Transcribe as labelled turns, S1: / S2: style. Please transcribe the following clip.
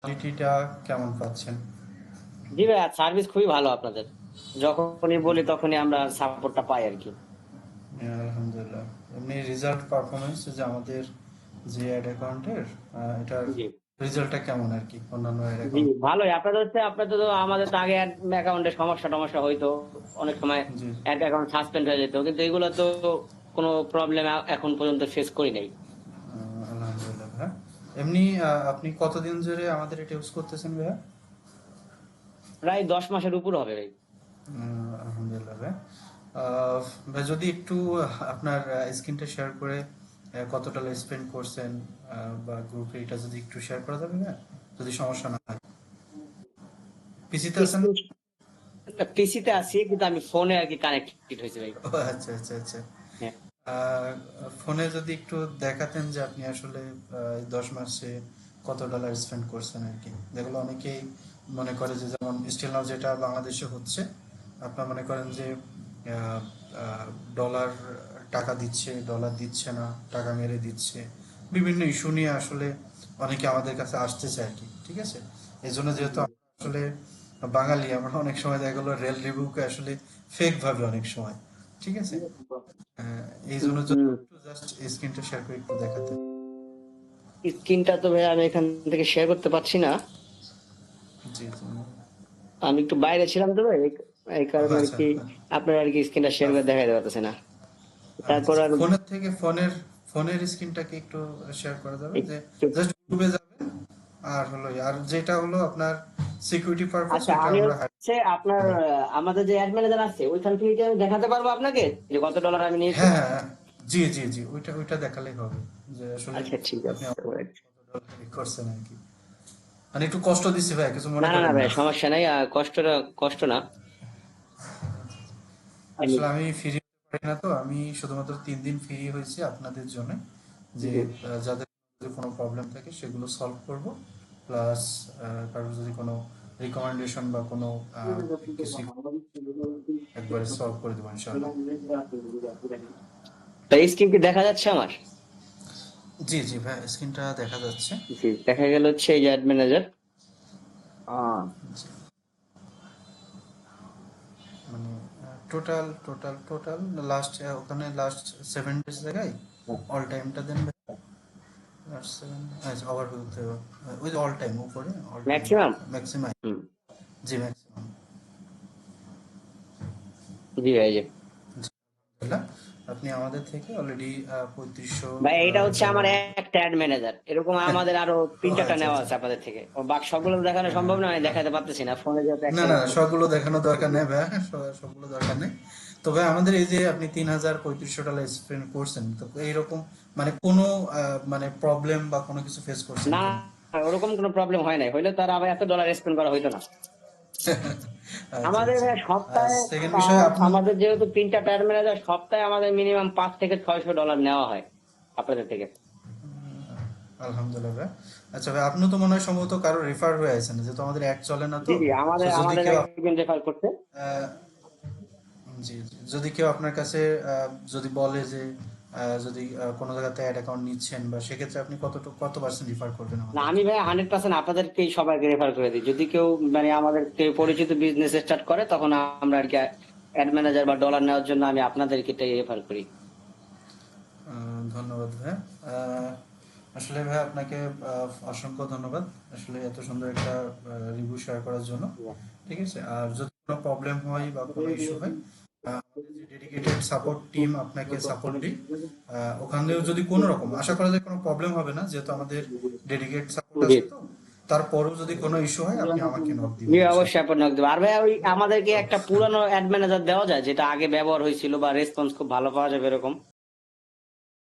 S1: কোয়ালিটিটা কেমন পাচ্ছেন?
S2: জি ভাইয়া, সার্ভিস খুবই ভালো আপনাদের। যখনই বলি তখনই আমরা সাপোর্টটা পাই আরকি।
S1: হ্যাঁ, আলহামদুলিল্লাহ। এমনি রেজাল্ট পারফরমেন্স যে আমাদের যে অ্যাড অ্যাকাউন্টের এটার
S2: জি,
S1: রেজাল্টটা কেমন আর কি অন্যান্য অ্যাড
S2: জি
S1: অ্যাকাউন্ট?
S2: ভালোই। আপনাদের তো আমাদের তো আগে অ্যাকাউন্টে সমস্যা-টমস্যা হইতো। অনেক সময়
S1: জি,
S2: অ্যাকাউন্ট সাসপেন্ড হয়ে যেত। কিন্তু এগুলো তো কোনো প্রবলেম এখন পর্যন্ত ফেস করি নাই।
S1: আলহামদুলিল্লাহ ভাইয়া। এমনি আপনি কতদিন ধরে আমাদের এটা ইউজ করতেছেন ভাইয়া?
S2: প্রায় ১০ মাসের উপর হবে ভাই।
S1: আলহামদুলিল্লাহ ভাইয়া। ভাই যদি একটু আপনার স্ক্রিনটা শেয়ার করে কত ডলার স্পেন্ড করছেন বা গ্রুপে এটা যদি একটু শেয়ার করা যাবে ভাইয়া? যদি সমস্যা না হয়। পিসিতে আছেন?
S2: স্ক্রিন পিসিতে আছি কিন্তু আমি ফোনে আরকি কানেক্টেড হইছি ভাই।
S1: ও আচ্ছা, আচ্ছা, আচ্ছা।
S2: হ্যাঁ।
S1: আহ, ফোনে যদি একটু দেখাতেন যে আপনি আসলে 10 মাসে কত ডলার স্পেন্ড করছেন আর কি, যেগুলো অনেকেই মনে করে যে যেমন স্টিল নাও যেটা বাংলাদেশে হচ্ছে, আপনার মনে করেন যে ডলার টাকা দিচ্ছে, ডলার দিচ্ছে না, টাকা মেরে দিচ্ছে, বিভিন্ন ইস্যু নিয়ে আসলে অনেকে আমাদের কাছে আসতেছে আর কি, ঠিক আছে। এই জন্য যেহেতু আমরা আসলে বাঙালি, আমরা অনেক সময় দেখা গেলো রেল রিভিউকে আসলে ফেক ভাবে অনেক সময়, ঠিক আছে। এই জন্য যদি
S2: হুম।
S1: একটু জাস্ট স্ক্রিনটা শেয়ার করে একটু দেখাতে।
S2: স্ক্রিনটা তো ভাই আমি এখান থেকে শেয়ার করতে পারছি না।
S1: জি, জি।
S2: আমি একটু বাইরে ছিলাম তো ভাই, এই
S1: ও
S2: কারণে
S1: আচ্ছা,
S2: আরকি আপনার আরকি স্ক্রিনটা শেয়ার করে দেখাইতে পারতেছি না। তারপর
S1: আচ্ছা।
S2: আর
S1: ফোনের থেকে ফোনের স্ক্রিনটাকে একটু শেয়ার করা যাবে যে
S2: একটু
S1: জাস্ট গ্রুপে যাবেন, আর হলো আর যেটা হলো আপনার সিকিউরিটি পারপাস
S2: আচ্ছা,
S1: ওইটা
S2: আমি
S1: আমরা
S2: হচ্ছে আপনার আমাদের যে অ্যাড ম্যানেজার আছে ওইখান থেকে কি আমি দেখাতে পারবো আপনাকে যে কত ডলার আমি নিয়েছি?
S1: হ্যাঁ, হ্যাঁ, জি, জি, জি, ওইটা ওইটা দেখালেই হবে যে আসলে
S2: আচ্ছা ঠিক
S1: আপনি
S2: আছে, wait।
S1: কত ডলার করছেন আর কি। মানে একটু কষ্ট দিচ্ছি ভাই, কিছু
S2: না
S1: মনে
S2: না না
S1: করেন
S2: ভাই,
S1: না।
S2: সমস্যা নাই। কষ্ট না।
S1: আসলে আমি ফ্রি পারি না, তো আমি শুধুমাত্র 3 দিন ফ্রি হয়েছি আপনাদের জন্য, যে
S2: জি।
S1: যাদের যদি কোনো প্রবলেম থাকে সেগুলো সলভ করব, প্লাস কারোর যদি কোনো রিকমেন্ডেশন বা কোনো কিছু একবারে সলভ করে দেবো ইনশাআল্লাহ।
S2: তো এই স্ক্রিন কি দেখা যাচ্ছে আমার?
S1: জি, জি ভাই, স্ক্রিনটা দেখা যাচ্ছে।
S2: জি, দেখা গেল হচ্ছে এই যে অ্যাড ম্যানেজার।
S1: জি, মানে টোটাল টোটাল টোটাল লাস্ট ওখানে লাস্ট 7 ডেজ জায়গায় অল টাইমটা দেন ভাই। লাস্ট 7, আচ্ছা ওভারভিউ তে ওই যে অল টাইম উপরে অল টাইম
S2: ম্যাক্সিমাম।
S1: ম্যাক্সিমাম।
S2: হুম।
S1: জি, ম্যাক্সিমাম।
S2: জি ভাই, জি।
S1: আলহামদুলিল্লাহ, আপনি আমাদের থেকে অলরেডি 3500
S2: ভাই এটা হচ্ছে আমার
S1: ডলার।
S2: একটা অ্যাড ম্যানেজার, এরকম আমাদের আরো
S1: ও
S2: 3-4টা
S1: আচ্ছা,
S2: নেওয়া
S1: আচ্ছা।
S2: আছে আপনাদের থেকে। ও বাকি সবগুলো দেখানো সম্ভব না, আমি
S1: আহ,
S2: দেখাতে পারতেছি না ফোনে যেহেতু
S1: না,
S2: একটা
S1: না,
S2: মাত্র।
S1: সবগুলো দেখানো দরকার নেই ভাই, সবগুলো দরকার নেই। তবে আমাদের এই যে আপনি 3500 ডলার স্পেন্ড করছেন, তো এইরকম মানে কোনো মানে প্রবলেম বা কোনো কিছু ফেস করছেন
S2: না,
S1: কিনা?
S2: ওরকম কোনো প্রবলেম হয় নাই, হইলে তার আবার এত ডলার স্পেন্ড করা হইতো না।
S1: আচ্ছা,
S2: আমাদের
S1: আচ্ছা।
S2: ভাই সপ্তাহে
S1: সেকেন্ড বিষয় আপনি।
S2: আমাদের যেহেতু 3টা টায়ার ম্যানেজার, সপ্তাহে আমাদের মিনিমাম 500 থেকে 600 ডলার নেওয়া হয় আপনাদের থেকে।
S1: আলহামদুলিল্লাহ ভাই। আচ্ছা ভাই, আপনি তো মনে হয় সম্ভবত কারো রেফার হয়ে আছেন, যেহেতু আমাদের অ্যাড চলে না,
S2: জি
S1: তো
S2: জি,
S1: তো
S2: আমাদের
S1: যদি
S2: আমাদের
S1: কেউ
S2: একজন রেফার করছে।
S1: আহ, জি, জি। যদি কেউ আপনার কাছে যদি বলে যে যদি কোনো জায়গাতে অ্যাড অ্যাকাউন্ট নিচ্ছেন, বা সেক্ষেত্রে আপনি কত পার্সেন্ট রিফার করবেন
S2: না, আমি
S1: আমাদেরকে?
S2: ভাই 100% আপনাদেরকেই সবাইকে রেফার করে দিই। যদি কেউ মানে আমাদের কেউ পরিচিত বিজনেস স্টার্ট করে তখন আমরা আর কি অ্যাড ম্যানেজার বা ডলার নেওয়ার জন্য আমি আপনাদেরকে রেফার করি।
S1: ধন্যবাদ ভাই। আহ, আসলে ভাই আপনাকে অসংখ্য ধন্যবাদ আসলে এত সুন্দর একটা রিভিউ শেয়ার করার জন্য, ঠিক আছে। আর যদি কোনো প্রবলেম হয় বা কোনো ইস্যু হয়, আমাদের যে ডেডিকেটেড সাপোর্ট টিম আপনাকে সাপোর্ট দিই। ওখান থেকেও যদি কোনো রকম, আশা করা যায় কোনো প্রবলেম হবে না যেহেতু আমাদের ডেডিকেট সাপোর্ট
S2: জি
S1: আছে, তো তারপরেও যদি কোনো ইস্যু হয় আপনি আমাকে নক
S2: জি,
S1: দিবেন
S2: অবশ্যই
S1: ইনশাআল্লাহ।
S2: আপনার নক দেবো। আর ভাই ওই আমাদেরকে একটা
S1: ওকে।
S2: পুরানো অ্যাড ম্যানেজার দেওয়া যায় যেটা আগে ব্যবহার হয়েছিল বা রেসপন্স খুব ভালো পাওয়া যাবে এরকম?